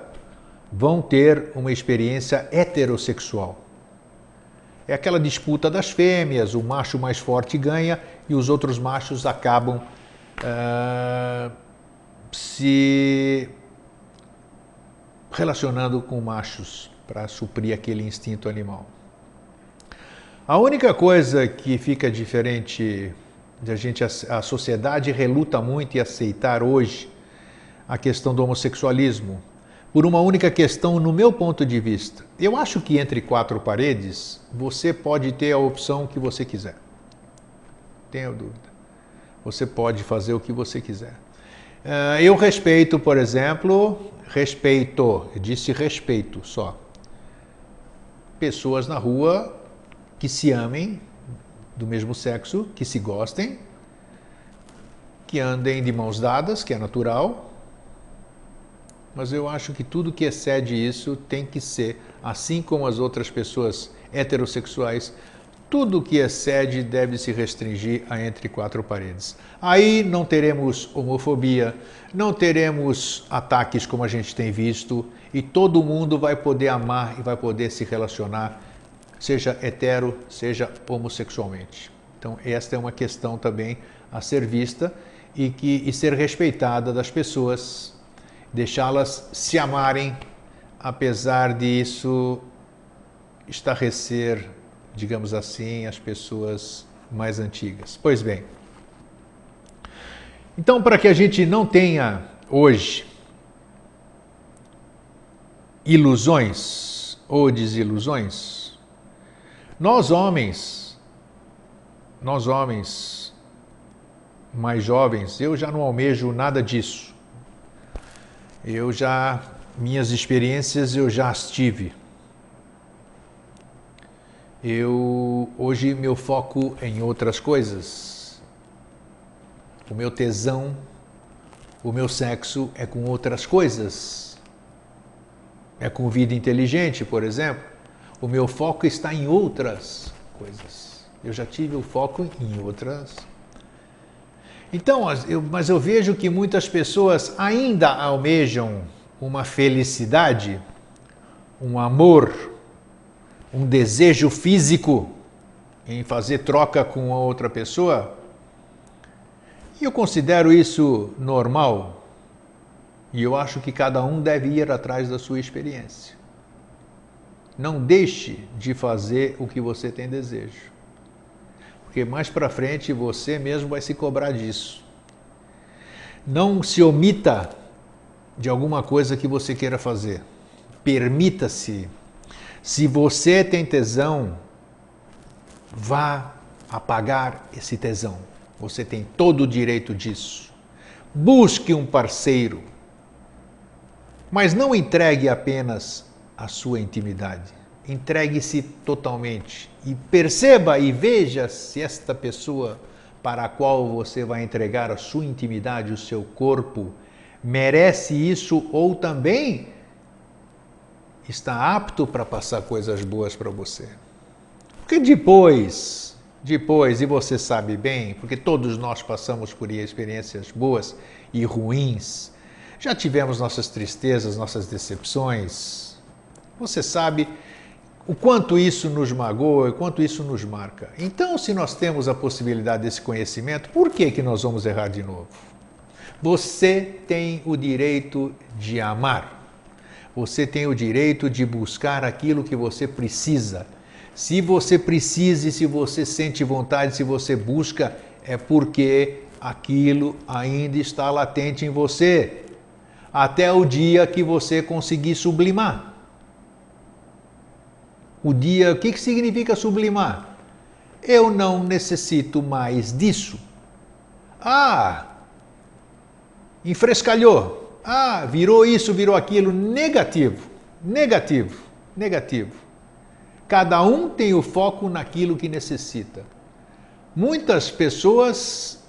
vão ter uma experiência heterossexual. É aquela disputa das fêmeas, o macho mais forte ganha e os outros machos acabam se relacionando com machos para suprir aquele instinto animal. A única coisa que fica diferente a sociedade reluta muito em aceitar hoje a questão do homossexualismo por uma única questão, no meu ponto de vista. Eu acho que entre quatro paredes você pode ter a opção que você quiser. Tenho dúvida. Você pode fazer o que você quiser. Eu respeito, por exemplo, eu disse respeito só, pessoas na rua que se amem, do mesmo sexo, que se gostem, que andem de mãos dadas, que é natural, mas eu acho que tudo que excede isso tem que ser, assim como as outras pessoas heterossexuais, tudo que excede deve se restringir a entre quatro paredes. Aí não teremos homofobia, não teremos ataques como a gente tem visto, e todo mundo vai poder amar e vai poder se relacionar, seja hetero, seja homossexualmente. Então esta é uma questão também a ser vista e ser respeitada das pessoas, deixá-las se amarem, apesar disso estarrecer, digamos assim, as pessoas mais antigas. Pois bem, então para que a gente não tenha hoje ilusões ou desilusões, nós homens mais jovens, eu já não almejo nada disso. Minhas experiências eu já as tive. Hoje meu foco é em outras coisas. O meu tesão, o meu sexo é com outras coisas. É com vida inteligente, por exemplo. O meu foco está em outras coisas. Eu já tive o foco em outras. Então, mas eu vejo que muitas pessoas ainda almejam uma felicidade, um amor, um desejo físico em fazer troca com a outra pessoa. E eu considero isso normal. E eu acho que cada um deve ir atrás da sua experiência. Não deixe de fazer o que você tem desejo. Porque mais para frente você mesmo vai se cobrar disso. Não se omita de alguma coisa que você queira fazer. Permita-se. Se você tem tesão, vá apagar esse tesão. Você tem todo o direito disso. Busque um parceiro. Mas não entregue apenas a sua intimidade. Entregue-se totalmente e perceba e veja se esta pessoa para a qual você vai entregar a sua intimidade, o seu corpo, merece isso ou também está apto para passar coisas boas para você. Porque depois, e você sabe bem, porque todos nós passamos por experiências boas e ruins, já tivemos nossas tristezas, nossas decepções, você sabe o quanto isso nos magoa, o quanto isso nos marca. Então, se nós temos a possibilidade desse conhecimento, por que nós vamos errar de novo? Você tem o direito de amar. Você tem o direito de buscar aquilo que você precisa. Se você precisa, se você sente vontade, se você busca, é porque aquilo ainda está latente em você. Até o dia que você conseguir sublimar. O que significa sublimar? Eu não necessito mais disso. Enfrescalhou. Virou isso, virou aquilo. Negativo. Cada um tem o foco naquilo que necessita. Muitas pessoas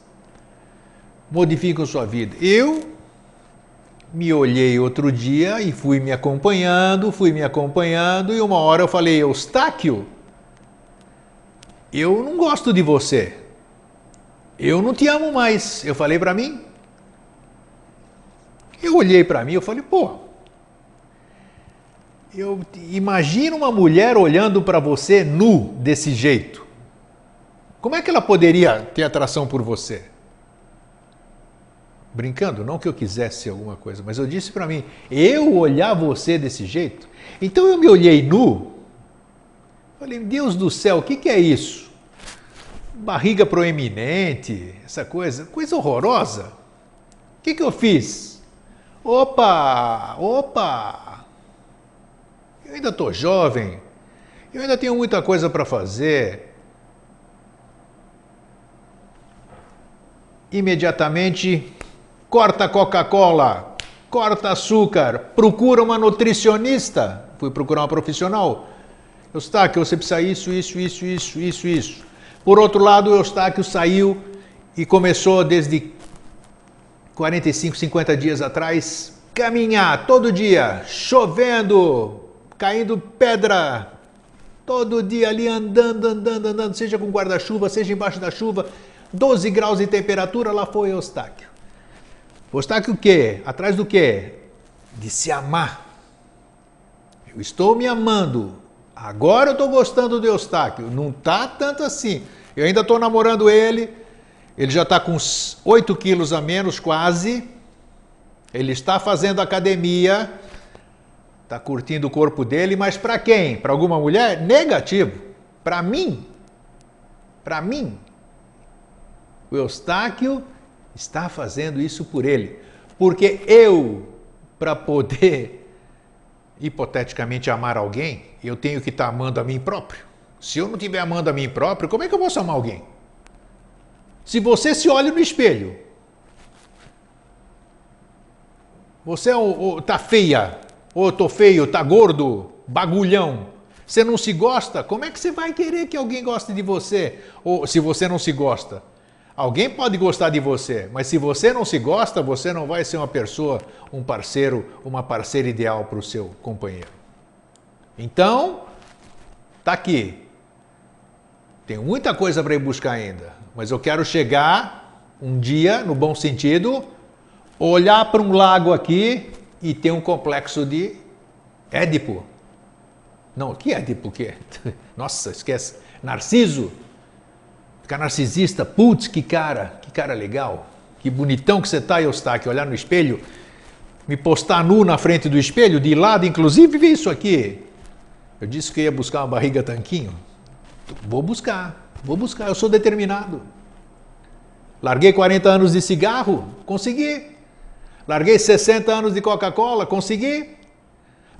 modificam sua vida. Eu me olhei outro dia e fui me acompanhando, e uma hora eu falei, Eustáquio, eu não gosto de você. Eu não te amo mais. Eu falei para mim. Eu olhei para mim, eu falei, eu imagino uma mulher olhando para você nu desse jeito. Como é que ela poderia ter atração por você? Brincando, não que eu quisesse alguma coisa, mas eu disse para mim, eu olhar você desse jeito? Então eu me olhei nu, falei, Deus do céu, o que é isso? Barriga proeminente, essa coisa horrorosa. O que eu fiz? Opa, eu ainda estou jovem, eu ainda tenho muita coisa para fazer. Imediatamente, corta a Coca-Cola, corta açúcar, procura uma nutricionista. Fui procurar uma profissional. Eustáquio, você precisa isso. Por outro lado, o Eustáquio saiu e começou desde 45, 50 dias atrás, caminhar todo dia, chovendo, caindo pedra, todo dia ali andando, seja com guarda-chuva, seja embaixo da chuva, 12 graus de temperatura, lá foi Eustáquio. Eustáquio o quê? Atrás do quê? De se amar. Eu estou me amando. Agora eu estou gostando do Eustáquio. Não está tanto assim. Eu ainda estou namorando ele. Ele já está com uns 8 quilos a menos, quase. Ele está fazendo academia. Está curtindo o corpo dele. Mas para quem? Para alguma mulher? Negativo. Para mim. O Eustáquio está fazendo isso por ele. Porque eu, para poder, hipoteticamente, amar alguém, eu tenho que estar amando a mim próprio. Se eu não estiver amando a mim próprio, como é que eu posso amar alguém? Se você se olha no espelho, Você tá feia, ou tô feio, tá gordo, bagulhão. Você não se gosta? Como é que você vai querer que alguém goste de você? Ou se você não se gosta? Alguém pode gostar de você, mas se você não se gosta, você não vai ser uma pessoa, um parceiro, uma parceira ideal para o seu companheiro. Então, tá aqui. Tenho muita coisa para ir buscar ainda, mas eu quero chegar um dia, no bom sentido, olhar para um lago aqui e ter um complexo de Édipo. Não, que Édipo que é? Nossa, esquece. Narciso. Ficar narcisista. Putz, que cara legal. Que bonitão que você tá, Eustáquio. Olhar no espelho, me postar nu na frente do espelho, de lado, inclusive, ver isso aqui. Eu disse que ia buscar uma barriga tanquinho. Vou buscar, eu sou determinado. Larguei 40 anos de cigarro, consegui. Larguei 60 anos de Coca-Cola, consegui.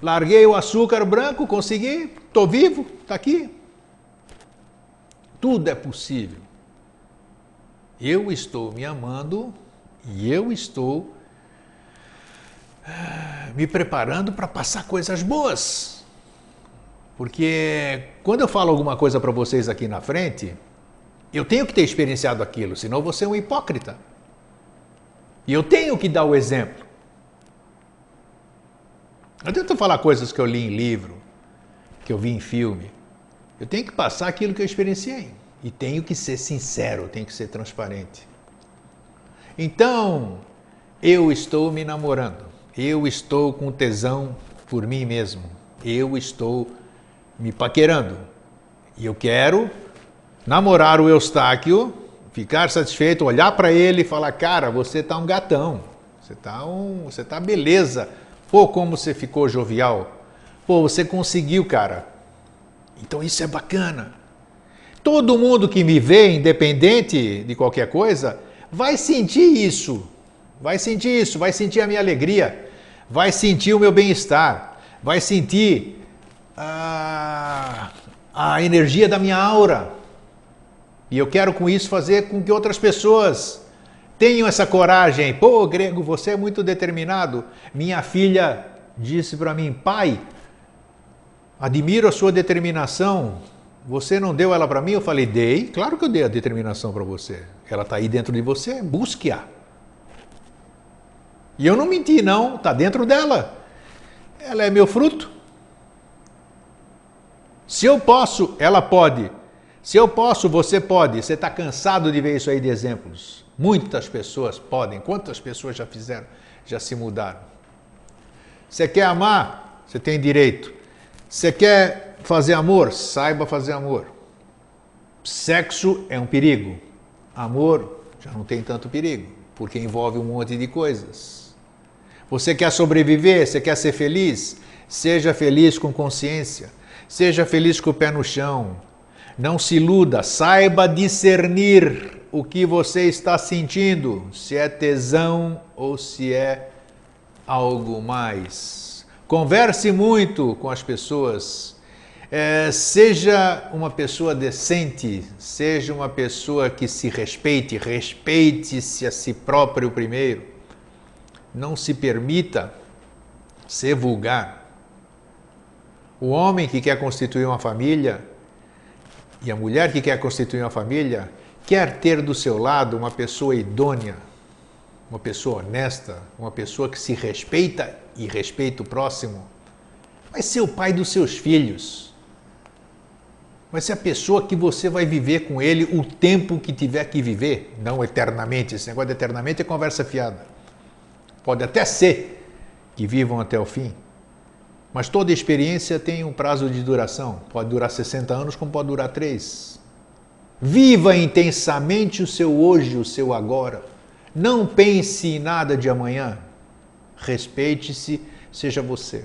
Larguei o açúcar branco, consegui. Estou vivo, está aqui. Tudo é possível. Eu estou me amando e eu estou me preparando para passar coisas boas. Porque quando eu falo alguma coisa para vocês aqui na frente, eu tenho que ter experienciado aquilo, senão eu vou ser um hipócrita. E eu tenho que dar o exemplo. Não adianta falar coisas que eu li em livro, que eu vi em filme. Eu tenho que passar aquilo que eu experienciei. E tenho que ser sincero, tenho que ser transparente. Então, eu estou me namorando. Eu estou com tesão por mim mesmo. Eu estou me paquerando. E eu quero namorar o Eustáquio, ficar satisfeito, olhar para ele e falar, cara, você tá um gatão. Você tá beleza. Pô, como você ficou jovial. Pô, você conseguiu, cara. Então isso é bacana. Todo mundo que me vê, independente de qualquer coisa, vai sentir isso. Vai sentir isso, vai sentir a minha alegria, vai sentir o meu bem-estar, vai sentir a energia da minha aura. E eu quero com isso fazer com que outras pessoas tenham essa coragem. Pô, Grego, você é muito determinado. Minha filha disse para mim, pai, admiro a sua determinação. Você não deu ela para mim? Eu falei, dei. Claro que eu dei a determinação para você. Ela está aí dentro de você, busque-a. E eu não menti, não. Está dentro dela. Ela é meu fruto. Se eu posso, ela pode. Se eu posso, você pode. Você está cansado de ver isso aí de exemplos. Muitas pessoas podem. Quantas pessoas já fizeram? Já se mudaram. Você quer amar? Você tem direito. Você quer fazer amor? Saiba fazer amor. Sexo é um perigo. Amor já não tem tanto perigo, porque envolve um monte de coisas. Você quer sobreviver? Você quer ser feliz? Seja feliz com consciência. Seja feliz com o pé no chão. Não se iluda. Saiba discernir o que você está sentindo. Se é tesão ou se é algo mais. Converse muito com as pessoas. Seja uma pessoa decente. Seja uma pessoa que se respeite. Respeite-se a si próprio primeiro. Não se permita ser vulgar. O homem que quer constituir uma família e a mulher que quer constituir uma família quer ter do seu lado uma pessoa idônea, uma pessoa honesta, uma pessoa que se respeita e respeita o próximo. Vai ser o pai dos seus filhos. Vai ser a pessoa que você vai viver com ele o tempo que tiver que viver, não eternamente. Esse negócio de eternamente é conversa fiada. Pode até ser que vivam até o fim, mas toda experiência tem um prazo de duração. Pode durar 60 anos, como pode durar 3. Viva intensamente o seu hoje, o seu agora. Não pense em nada de amanhã. Respeite-se, seja você.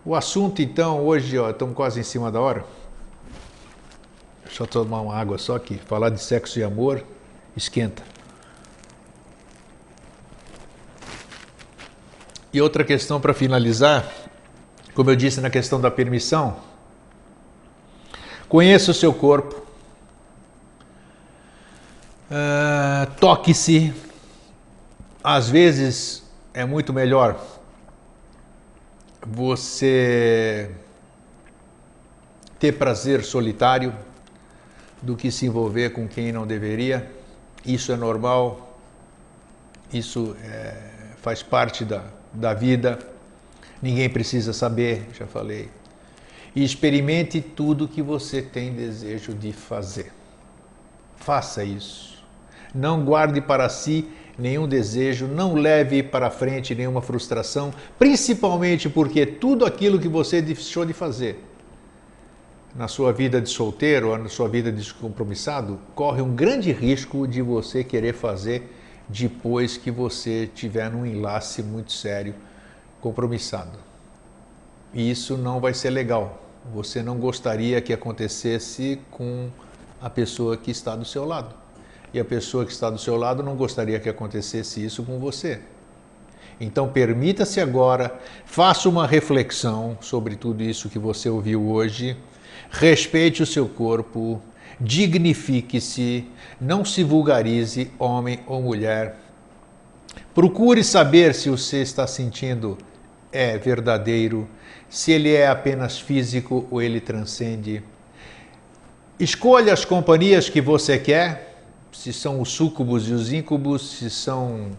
O assunto, então, hoje, estamos quase em cima da hora. Deixa eu tomar uma água só aqui. Falar de sexo e amor esquenta. E outra questão para finalizar, como eu disse na questão da permissão, conheça o seu corpo, toque-se, às vezes é muito melhor você ter prazer solitário do que se envolver com quem não deveria. Isso é normal, isso faz parte da vida, ninguém precisa saber, já falei. E experimente tudo que você tem desejo de fazer. Faça isso. Não guarde para si nenhum desejo, não leve para frente nenhuma frustração, principalmente porque tudo aquilo que você deixou de fazer na sua vida de solteiro ou na sua vida de descompromissado, corre um grande risco de você querer fazer depois que você tiver num enlace muito sério, compromissado. E isso não vai ser legal. Você não gostaria que acontecesse com a pessoa que está do seu lado. E a pessoa que está do seu lado não gostaria que acontecesse isso com você. Então permita-se agora, faça uma reflexão sobre tudo isso que você ouviu hoje, respeite o seu corpo, dignifique-se, não se vulgarize, homem ou mulher. Procure saber se você está sentindo é verdadeiro, se ele é apenas físico ou ele transcende. Escolha as companhias que você quer, se são os súcubos e os íncubos, se são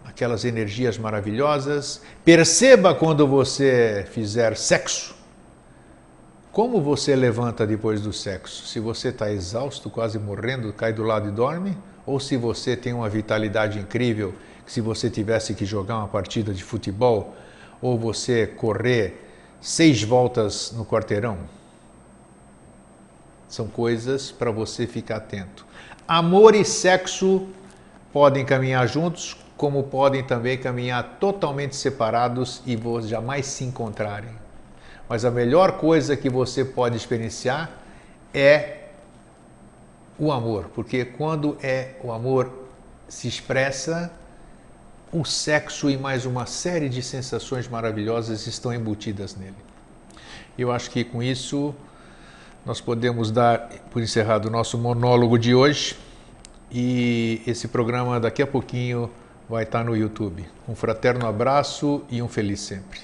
aquelas energias maravilhosas. Perceba quando você fizer sexo, como você levanta depois do sexo. Se você está exausto, quase morrendo, cai do lado e dorme, ou se você tem uma vitalidade incrível, que se você tivesse que jogar uma partida de futebol, ou você correr 6 voltas no quarteirão. São coisas para você ficar atento. Amor e sexo podem caminhar juntos, como podem também caminhar totalmente separados e jamais se encontrarem. Mas a melhor coisa que você pode experienciar é o amor, porque quando o amor se expressa, o sexo e mais uma série de sensações maravilhosas estão embutidas nele. Eu acho que com isso nós podemos dar por encerrado o nosso monólogo de hoje, e esse programa daqui a pouquinho vai estar no YouTube. Um fraterno abraço e um feliz sempre.